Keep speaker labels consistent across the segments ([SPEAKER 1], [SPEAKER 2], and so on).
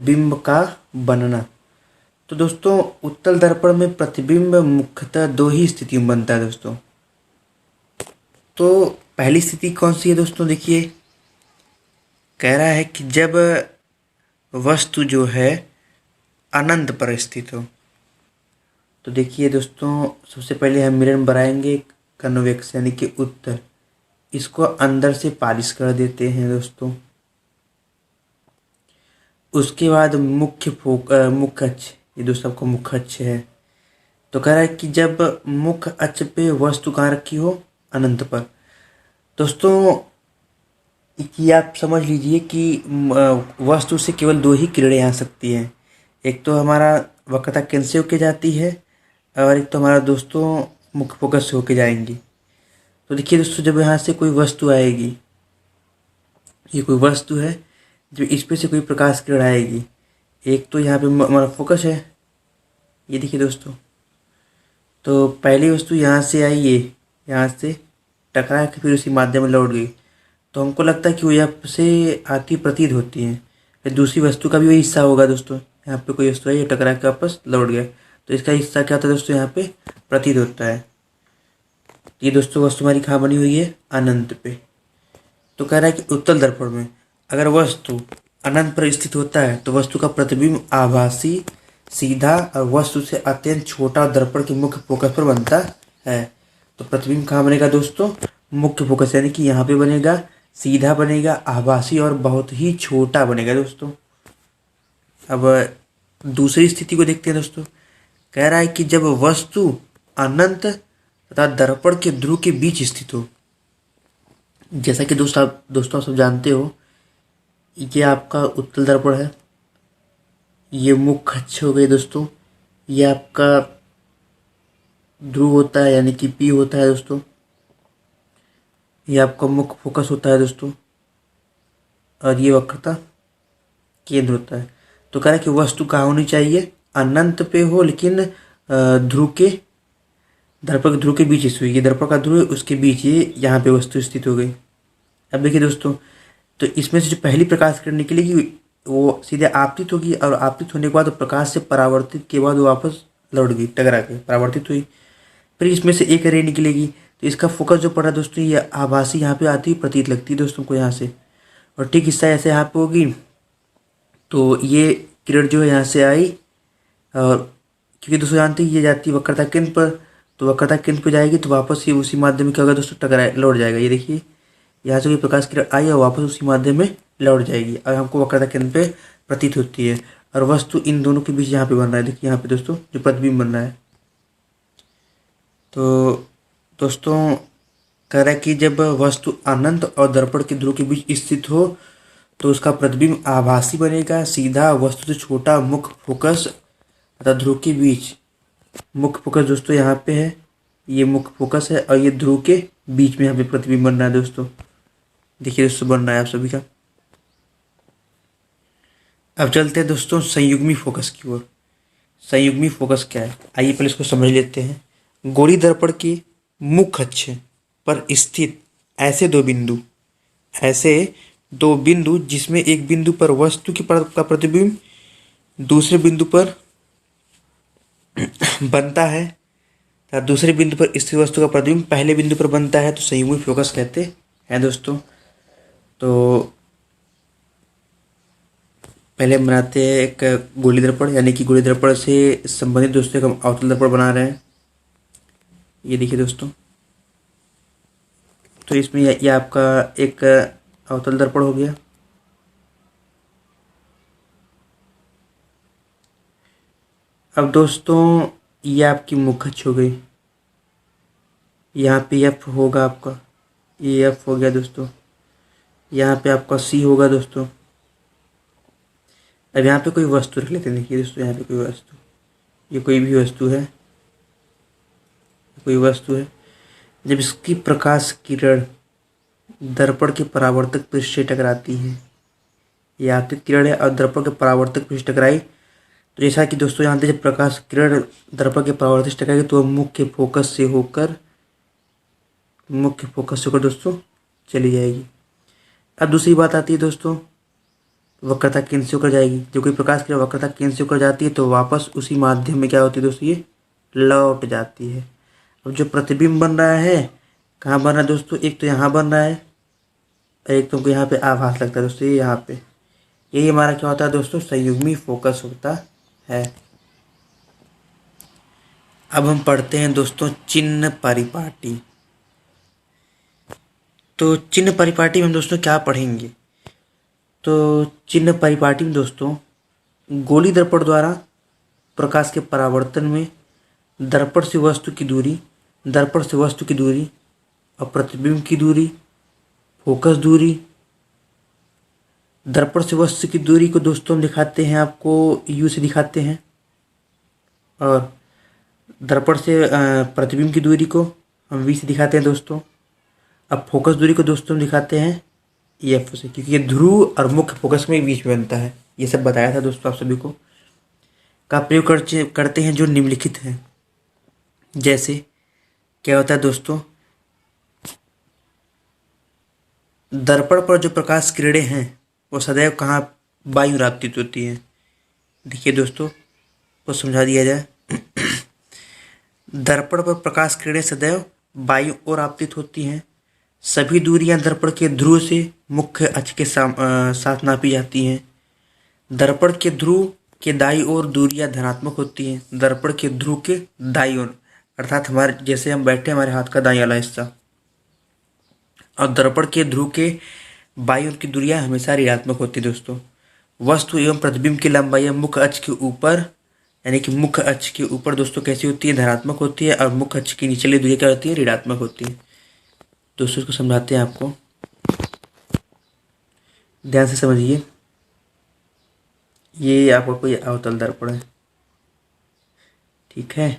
[SPEAKER 1] बिंब का बनना। तो दोस्तों उत्तल दर्पण में प्रतिबिंब मुख्यतः दो ही स्थितियों में बनता है दोस्तों। तो पहली स्थिति कौन सी है दोस्तों, देखिए कह रहा है कि जब वस्तु जो है अनंत पर स्थित हो। तो देखिए दोस्तों सबसे पहले हम मिरर बनाएंगे कन्वेक्स यानी कि उत्तर, इसको अंदर से पालिश कर देते हैं दोस्तों। उसके बाद मुख्य अक्ष, ये दोस्तों आपको मुख्य अक्ष है। तो कह रहा है कि जब मुख्य अक्ष पे वस्तु कहाँ रखी हो, अनंत पर। दोस्तों ये आप समझ लीजिए कि वस्तु से केवल दो ही किरणें आ सकती हैं। एक तो हमारा वक्रता केंद्र से होके जाती है और एक तो हमारा दोस्तों मुख्य फोकस से होके जाएंगी। तो देखिए दोस्तों जब यहाँ से कोई वस्तु आएगी, ये कोई वस्तु है, जब इस पे से कोई प्रकाश किरण आएगी, एक तो यहाँ पे हमारा फोकस है, ये देखिए दोस्तों। तो पहली वस्तु यहाँ से आई, ये यहाँ से टकरा के फिर उसी माध्यम में लौट गई, तो हमको लगता है कि वो यहाँ से आती प्रतीत होती है। फिर दूसरी वस्तु का भी वही हिस्सा होगा दोस्तों, यहाँ पे कोई वस्तु है, ये टकरा के वापस लौट गया, तो इसका हिस्सा क्या होता है दोस्तों, यहाँ पे प्रतीत होता है। ये दोस्तों वस्तु हमारी कहाँ बनी हुई है, अनंत पे। तो कह रहा है कि उत्तल दर्पण में अगर वस्तु अनंत पर स्थित होता है तो वस्तु का प्रतिबिंब आभासी, सीधा और वस्तु से अत्यंत छोटा दर्पण के मुख्य फोकस पर बनता है। तो प्रतिबिंब कहाँ बनेगा दोस्तों, मुख्य फोकस, यानी कि यहाँ पे बनेगा, सीधा बनेगा, आभासी और बहुत ही छोटा बनेगा दोस्तों। अब दूसरी स्थिति को देखते हैं दोस्तों। कह रहा है कि जब वस्तु अनंत तथा दर्पण के ध्रुव के बीच स्थित हो। जैसा कि दोस्तों आप सब जानते हो, ये आपका उत्तल दर्पण है, ये मुख्य अक्ष हो गए दोस्तों, ये आपका ध्रुव होता है यानी कि पी होता है दोस्तों, ये आपका मुख्य फोकस होता है दोस्तों, और ये वक्रता केंद्र होता है। तो कह रहा है कि वस्तु कहाँ होनी चाहिए, अनंत पे हो, लेकिन ध्रुव के दर्पण के ध्रुव के बीच स्थित हुई। ये दर्पण का ध्रुव है, उसके बीच ये यहाँ पे वस्तु स्थित हो गई। अब देखिए दोस्तों, तो इसमें से जो पहली प्रकाश किरण निकलेगी वो सीधे आपतित होगी, और आपतित होने के बाद प्रकाश से परावर्तित के बाद वो वापस लौट गई, टकरा के परावर्तित हुई। फिर इसमें से एक रे निकलेगी, तो इसका फोकस जो पड़ा दोस्तों, ये आभासी यहाँ पे आती हुई प्रतीत लगती है दोस्तों को यहाँ से, और ठीक हिस्सा ऐसे यहाँ पे होगी। तो ये किरण जो है यहाँ से आई, और क्योंकि दोस्तों जानते हैं ये जाती है वक्रता केंद्र पर, तो वक्रता केंद्र पर जाएगी तो वापस ये उसी माध्यम में क्या होगा दोस्तों, टकरा लौट जाएगा। ये देखिए यहाँ से कोई प्रकाश किरण आई और वापस उसी माध्यम में लौट जाएगी, और हमको वक्रता केंद्र पे प्रतीत होती है। और वस्तु इन दोनों के बीच यहाँ पे बन रहा है, देखिए यहाँ पे दोस्तों जो प्रतिबिंब बन रहा है। तो दोस्तों कह रहा है कि जब वस्तु अनंत और दर्पण के ध्रुव के बीच स्थित हो तो उसका प्रतिबिंब आभासी बनेगा, सीधा, वस्तु से छोटा, मुख्य फोकस तथा ध्रुव के बीच। मुख्य फोकस दोस्तों यहाँ पे है, ये मुख्य फोकस है, और ये ध्रुव के बीच में यहाँ पे प्रतिबिंब बन रहा है दोस्तों। देखिए दोस्तों बन रहा है आप सभी का। अब चलते हैं दोस्तों संयुग्मी फोकस की ओर। संयुग्मी फोकस क्या है, आइए पहले इसको समझ लेते हैं। गोलीय दर्पण के मुख्य अक्ष पर स्थित ऐसे दो बिंदु जिसमें एक बिंदु पर वस्तु का प्रतिबिंब दूसरे बिंदु पर बनता है तथा दूसरे बिंदु पर स्थित वस्तु का प्रतिबिंब पहले बिंदु पर बनता है, तो संयुग्मी फोकस कहते हैं दोस्तों। तो पहले हम बनाते हैं एक गोलीय दर्पण, यानी कि गोलीय दर्पण से संबंधित दोस्तों हम अवतल दर्पण बना रहे हैं। ये देखिए दोस्तों, तो इसमें ये आपका एक अवतल दर्पण हो गया। अब दोस्तों ये आपकी मुख्य अक्ष हो गई, यहाँ पे एफ होगा आपका, ये एफ हो गया दोस्तों, यहाँ पे आपका सी होगा दोस्तों। अब यहाँ पे कोई वस्तु रख लेते हैं, देखिए दोस्तों यहाँ पे कोई वस्तु, ये कोई भी वस्तु है, कोई वस्तु है। जब इसकी प्रकाश किरण दर्पण के परावर्तक पृष्ठ से टकराती है, ये आपतित किरण है और दर्पण के परावर्तक पृष्ठ टकराई, तो जैसा कि दोस्तों जानते हैं जब प्रकाश किरण दर्पण के परावर्तक से टकराएगी तो मुख्य फोकस से होकर दोस्तों चली जाएगी। अब दूसरी बात आती है दोस्तों, वक्रता केंद्र से होकर जाएगी। जब कोई प्रकाश क्रिया वक्रता केंद्र से होकर जाती है तो वापस उसी माध्यम में क्या होती है दोस्तों, ये लौट जाती है। अब जो प्रतिबिंब बन रहा है कहाँ बन रहा है दोस्तों, एक तो यहाँ बन रहा है, एक तुमको यहाँ पे आभास लगता है दोस्तों, ये यहाँ पे, यही हमारा क्या होता है दोस्तों, संयुग्मी फोकस होता है। अब हम पढ़ते हैं दोस्तों चिन्ह परिपाटी। तो चिन्ह परिपाटी में हम दोस्तों क्या पढ़ेंगे, तो चिन्ह परिपाटी में दोस्तों गोली दर्पण द्वारा प्रकाश के परावर्तन में दर्पण से वस्तु की दूरी, दर्पण से वस्तु की दूरी और प्रतिबिंब की दूरी, फोकस दूरी। दर्पण से वस्तु की दूरी को दोस्तों हम दिखाते हैं, आपको यू से दिखाते हैं, और दर्पण से प्रतिबिंब की दूरी को हम वी से दिखाते हैं दोस्तों। अब फोकस दूरी को दोस्तों हम दिखाते हैं एफ से, क्योंकि ये ध्रुव और मुख्य फोकस में बीच में बनता है। ये सब बताया था दोस्तों आप सभी को। का प्रयोग करते हैं जो निम्नलिखित हैं। जैसे क्या होता है दोस्तों, दर्पण पर जो प्रकाश किरणें हैं वो सदैव कहाँ वायु आपतित होती हैं। देखिए दोस्तों, को समझा दिया जाए। दर्पण पर प्रकाश किरणें सदैव वायु और आपतित होती हैं। सभी दूरियां दर्पण के ध्रुव से मुख्य अक्ष के साथ नापी जाती हैं। दर्पण के ध्रुव के दाईं ओर दूरियां धनात्मक होती हैं। दर्पण के ध्रुव के दाईं ओर, अर्थात हमारे जैसे हम बैठे हमारे हाथ का दाईं वाला हिस्सा, और दर्पण के ध्रुव के बाईं ओर की दूरियां हमेशा ऋणात्मक होती है दोस्तों। वस्तु एवं प्रतिबिंब की लंबाई मुख्य अक्ष के ऊपर, यानी कि मुख्य अक्ष के ऊपर दोस्तों कैसी होती है, धनात्मक होती है, और मुख्य अक्ष की निचली दूरी क्या होती है, ऋणात्मक होती है। दोस्तों इसको समझाते हैं आपको, ध्यान से समझिए। ये आपका कोई अवतल दर्पण है, ठीक है,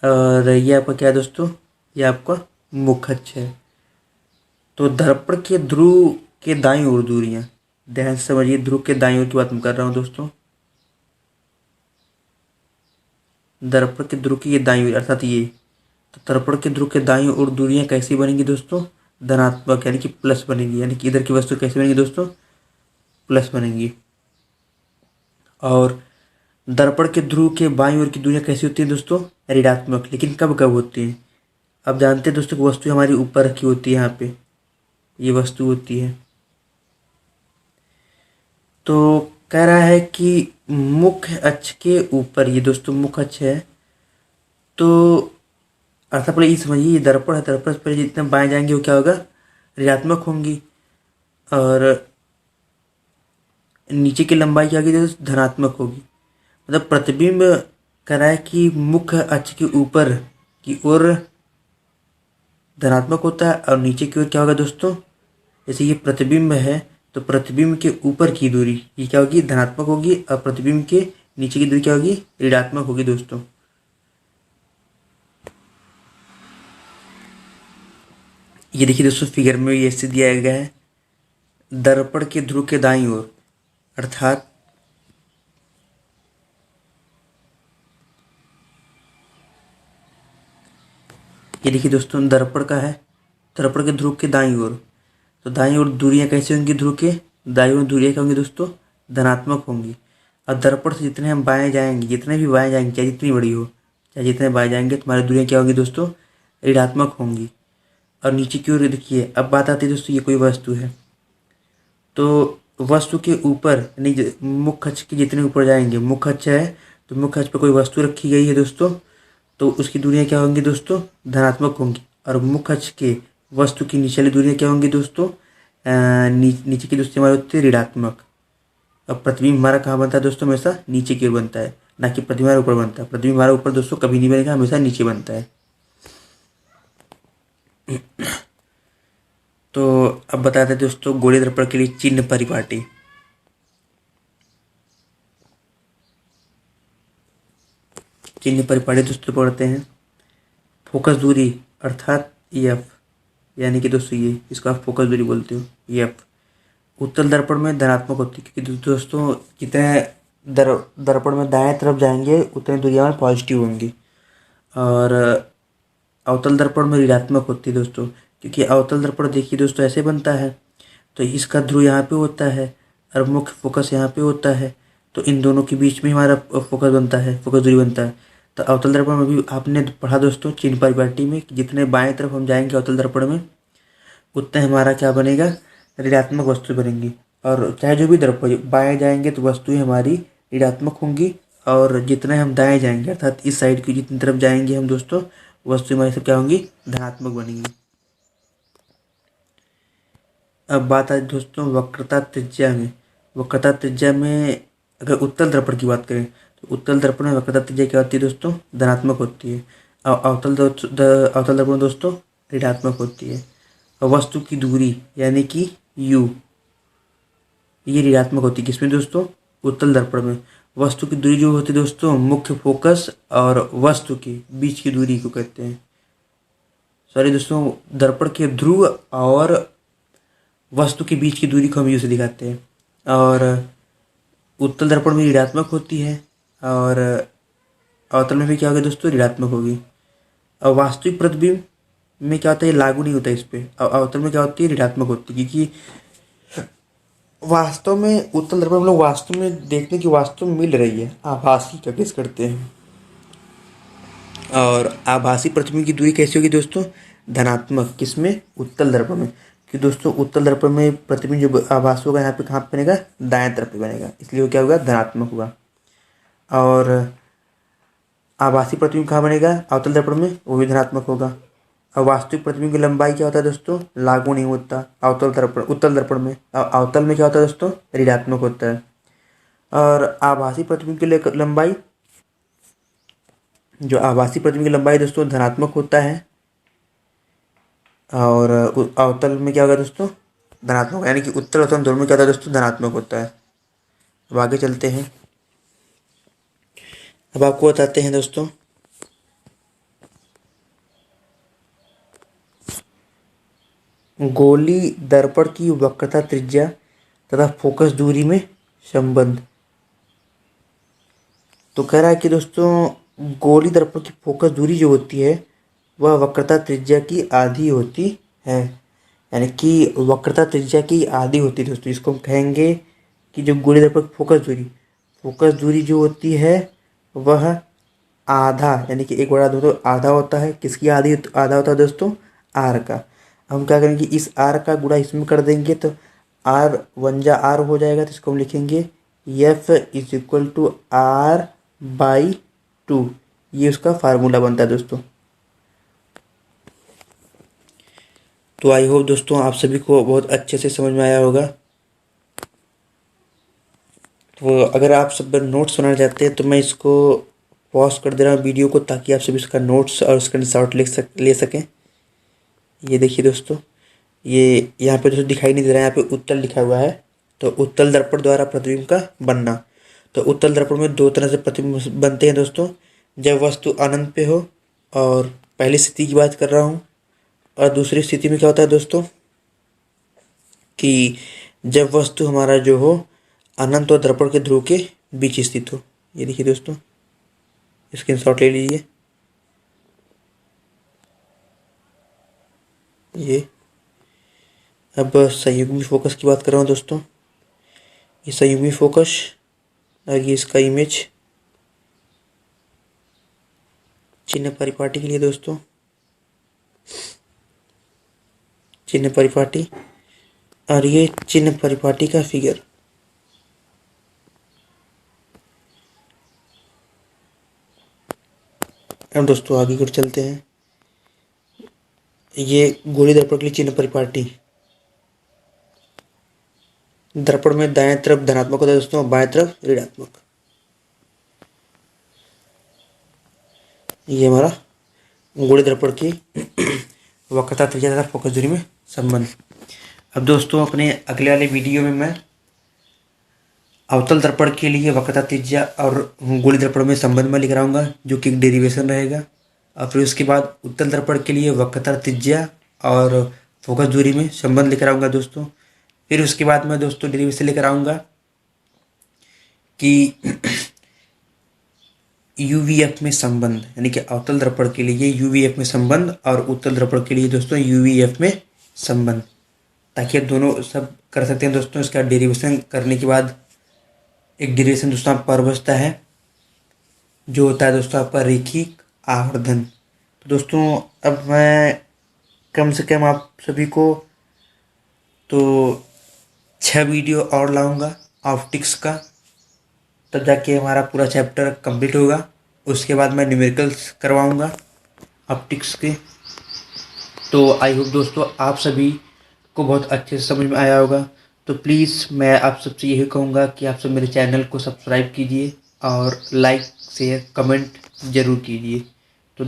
[SPEAKER 1] और ये आपका क्या है दोस्तों, ये आपका मुख्य अक्ष है। तो दर्पण के ध्रुव के दाईं ओर दूरियां, ध्यान से समझिए, ध्रुव के दाईं ओर की बात मैं कर रहा हूँ दोस्तों। दर्पण के ध्रुव की ये दाईं ओर, अर्थात ये, तो दर्पण के ध्रुव के दाईं ओर दूरियां कैसी बनेंगी दोस्तों, धनात्मक, यानी कि प्लस बनेगी। यानी कि इधर की वस्तु कैसी बनेगी दोस्तों, प्लस बनेंगी। और दर्पण के ध्रुव के बाईं ओर की दूरियां कैसी होती हैं दोस्तों, ऋणात्मक। लेकिन कब कब होती हैं, अब जानते हैं दोस्तों, वस्तु हमारी ऊपर रखी होती है, यहाँ पे ये वस्तु होती है। तो कह रहा है कि मुख्य अक्ष के ऊपर, ये दोस्तों मुख्य अक्ष है, तो अर्थात पहले ये समझिए, ये दर्पण है, दर्पण पर जितने बाएं जाएंगे वो क्या होगा, ऋणात्मक होंगी, और नीचे की लंबाई क्या होगी दोस्तों, धनात्मक होगी। मतलब प्रतिबिंब कह रहा है कि मुख्य अक्ष के ऊपर की ओर धनात्मक होता है, और नीचे की ओर क्या होगा दोस्तों, जैसे ये प्रतिबिंब है तो प्रतिबिंब के ऊपर की दूरी ये क्या होगी, धनात्मक होगी, और प्रतिबिंब के नीचे की दूरी क्या होगी, ऋणात्मक होगी दोस्तों। ये देखिए दोस्तों, फिगर में ये ऐसे दिया गया है, दर्पण के ध्रुव के दाईं ओर, अर्थात ये देखिए दोस्तों, दर्पण का है, दर्पण के ध्रुव के दाईं ओर, तो दाईं ओर दूरियां कैसी होंगी, ध्रुव के दाईं ओर दूरियां क्या होंगी दोस्तों, धनात्मक होंगी। और दर्पण से जितने हम बाएं जाएंगे, जितने भी बाएं जाएंगे, चाहे जितनी बड़ी हो, चाहे जितने बाएं जाएंगे, तुम्हारी दूरियां क्या होंगी दोस्तों, ऋणात्मक होंगी। और नीचे की ओर देखिए, अब बात आती है दोस्तों, ये कोई वस्तु है, तो वस्तु के ऊपर यानी मुख्य अक्ष के जितने ऊपर जाएंगे, मुख्य अक्ष है तो मुख्य अक्ष पर कोई वस्तु रखी गई है दोस्तों, तो उसकी दूरियां क्या होंगी दोस्तों, धनात्मक होंगी। और मुख्य अक्ष के वस्तु की निचली दूरियां क्या होंगी दोस्तों, नीचे की दोस्तों हमारी होती है ऋणात्मक। अब प्रतिबिंब हमारा कहाँ बनता है दोस्तों, हमेशा नीचे की ओर बनता है, ना कि प्रतिबिंब हमारे ऊपर बनता है। प्रतिबिंब हमारे ऊपर दोस्तों कभी नहीं बनेगा, हमेशा नीचे बनता है। तो अब बताते हैं दोस्तों गोलीय दर्पण के लिए चिन्ह परिपाटी। चिन्ह परिपाटी दोस्तों पढ़ते हैं, फोकस दूरी अर्थात एफ, यानी कि दोस्तों ये, इसको आप फोकस दूरी बोलते हो, एफ उत्तल दर्पण में धनात्मक होती है, क्योंकि दोस्तों जितने दर्पण में दाएं तरफ जाएंगे उतनी दूरियां में पॉजिटिव होंगी। और अवतल दर्पण में ऋणात्मक होती है दोस्तों, क्योंकि अवतल दर्पण देखिए दोस्तों ऐसे बनता है, तो इसका ध्रुव यहाँ पे होता है, और मुख्य फोकस यहाँ पे होता है, तो इन दोनों के बीच में हमारा फोकस बनता है, फोकस दूरी बनता है। तो अवतल दर्पण में भी आपने पढ़ा दोस्तों चिन्ह परिपाटी में कि जितने बाएं तरफ हम जाएंगे अवतल दर्पण में उतने हमारा क्या बनेगा, ऋणात्मक वस्तु बनेंगी। और चाहे जो भी दर्पण बाएं जाएंगे तो वस्तुएं हमारी ऋणात्मक होंगी, और जितने हम दाएं जाएंगे अर्थात इस साइड की जितनी तरफ जाएंगे हम दोस्तों, वस्तु हमारी सब क्या होंगी, धनात्मक बनेंगी। अब बात आए दोस्तों वक्रता त्रिज्या में। वक्रता त्रिज्या में अगर उत्तल दर्पण की बात करें तो उत्तल दर्पण में वक्रता त्रिज्या क्या होती है दोस्तों, धनात्मक होती है। और अवतल दर्पण दोस्तों ऋणात्मक होती है। और वस्तु की दूरी यानी कि यू, ये ऋणात्मक होती है किसमें दोस्तों, उत्तल दर्पण में। वस्तु की दूरी जो होती है दोस्तों मुख्य फोकस और वस्तु के बीच की दूरी को कहते हैं, सॉरी दोस्तों, दर्पण के ध्रुव और वस्तु के बीच की दूरी को हम यू से दिखाते हैं। और उत्तल दर्पण में ऋणात्मक होती है और अवतल में भी क्या होगी दोस्तों, ऋणात्मक होगी। और वास्तविक प्रतिबिंब में क्या होता है, ये लागू नहीं होता इस पर। और अवतल में क्या होती है, ऋणात्मक होती है, क्योंकि वास्तव में उत्तल दर्पण हम लोग वास्तव में देखने की वास्तव में मिल रही है, आभासी का केस करते हैं। और आभासी प्रतिबिंब की दूरी कैसी होगी दोस्तों, धनात्मक, किसमें, उत्तल दर्पण में। कि दोस्तों उत्तल दर्पण में प्रतिबिंब जो आभासी होगा यहाँ पे कहाँ पे बनेगा, दाएं तरफ पे बनेगा, इसलिए वो क्या होगा, धनात्मक होगा। और आभासी प्रतिबिंब कहाँ बनेगा, अवतल दर्पण में, वो भी धनात्मक होगा। और वास्तविक प्रतिबिंब की लंबाई क्या होता है दोस्तों, लागू नहीं होता अवतल दर्पण उत्तल दर्पण में। अवतल में क्या होता है दोस्तों, ऋणात्मक होता है। और आभासी प्रतिबिंब की लंबाई, जो आभासी प्रतिबिंब की लंबाई दोस्तों धनात्मक होता है। और अवतल में क्या होगा दोस्तों, धनात्मक, यानी कि उत्तल अवतल दोनों में क्या होता है दोस्तों, धनात्मक होता है। अब आगे चलते हैं। अब आपको बताते हैं दोस्तों गोली दर्पण की वक्रता त्रिज्या तथा फोकस दूरी में संबंध। तो कह रहा है कि दोस्तों गोली दर्पण की फोकस दूरी जो होती है वह वक्रता त्रिज्या की आधी होती है, यानी कि वक्रता त्रिज्या की आधी होती है दोस्तों। इसको हम कहेंगे कि जो गोली दर्पण की फोकस दूरी जो होती है वह आधा, यानी कि एक बड़ा दो तो आधा होता है, किसकी आधी आधा होता है दोस्तों, आर का। हम क्या करेंगे, इस आर का गुणा इसमें कर देंगे तो आर वन जा आर हो जाएगा, तो इसको हम लिखेंगे F is equal to R by 2। ये उसका फार्मूला बनता है दोस्तों। तो आई होप दोस्तों आप सभी को बहुत अच्छे से समझ में आया होगा। तो अगर आप सब नोट्स बनाना चाहते हैं तो मैं इसको पॉज कर दे रहा हूँ वीडियो को, ताकि आप सभी इसका नोट्स और स्क्रीनशॉट ले सकें। ये देखिए दोस्तों, ये यहाँ पे दोस्तों दिखाई नहीं दे रहा है, यहाँ पे उत्तल लिखा हुआ है। तो उत्तल दर्पण द्वारा प्रतिबिंब का बनना। तो उत्तल दर्पण में दो तरह से प्रतिबिंब बनते हैं दोस्तों, जब वस्तु अनंत पे हो, और पहली स्थिति की बात कर रहा हूँ। और दूसरी स्थिति में क्या होता है दोस्तों कि जब वस्तु हमारा जो हो अनंत और दर्पण के ध्रुव के बीच स्थित हो। ये देखिए दोस्तों, स्क्रीनशॉट ले लीजिए। ये अब संयुग्मी फोकस की बात कर रहा हूँ दोस्तों। ये संयुग्मी फोकस और ये इसका इमेज चिन्ह परिपाटी के लिए दोस्तों, चिन्ह परिपाटी, और ये चिन्ह परिपाटी का फिगर। अब दोस्तों आगे कर चलते हैं। ये गोली दर्पण के लिए चिन्ह परिपाटी, दर्पण में दाएं तरफ धनात्मक होता है दोस्तों, बाएं तरफ ऋणात्मक। ये हमारा गोली दर्पण की वक्रता त्रिज्या तथा फोकस दूरी में संबंध। अब दोस्तों अपने अगले वाले वीडियो में मैं अवतल दर्पण के लिए वक्रता त्रिज्या और गोली दर्पण में संबंध में लेकर आऊँगा, जो कि एक डेरिवेशन रहेगा। और फिर उसके बाद उत्तल दर्पण के लिए वक्रता त्रिज्या और फोकस दूरी में संबंध लेकर आऊँगा दोस्तों। फिर उसके बाद मैं दोस्तों डेरिवेशन लेकर आऊँगा कि यूवीएफ में संबंध, यानी कि अवतल दर्पण के लिए यूवीएफ में संबंध और उत्तल दर्पण के लिए दोस्तों यूवीएफ में संबंध। ताकि आप दोनों सब कर सकते हैं दोस्तों। इसका डेरिवेशन करने के बाद एक डेरिवेशन दोस्तों पर बचता है, जो होता है दोस्तों आपका रैखिक आवर्धन। तो दोस्तों अब मैं कम से कम आप सभी को तो 6 वीडियो और लाऊंगा ऑप्टिक्स का, तब जाके हमारा पूरा चैप्टर कंप्लीट होगा। उसके बाद मैं न्यूमेरिकल्स करवाऊंगा ऑप्टिक्स के। तो आई होप दोस्तों आप सभी को बहुत अच्छे से समझ में आया होगा। तो प्लीज़ मैं आप सबसे यही कहूँगा कि आप सब मेरे चैनल को सब्सक्राइब कीजिए और लाइक शेयर कमेंट ज़रूर कीजिए।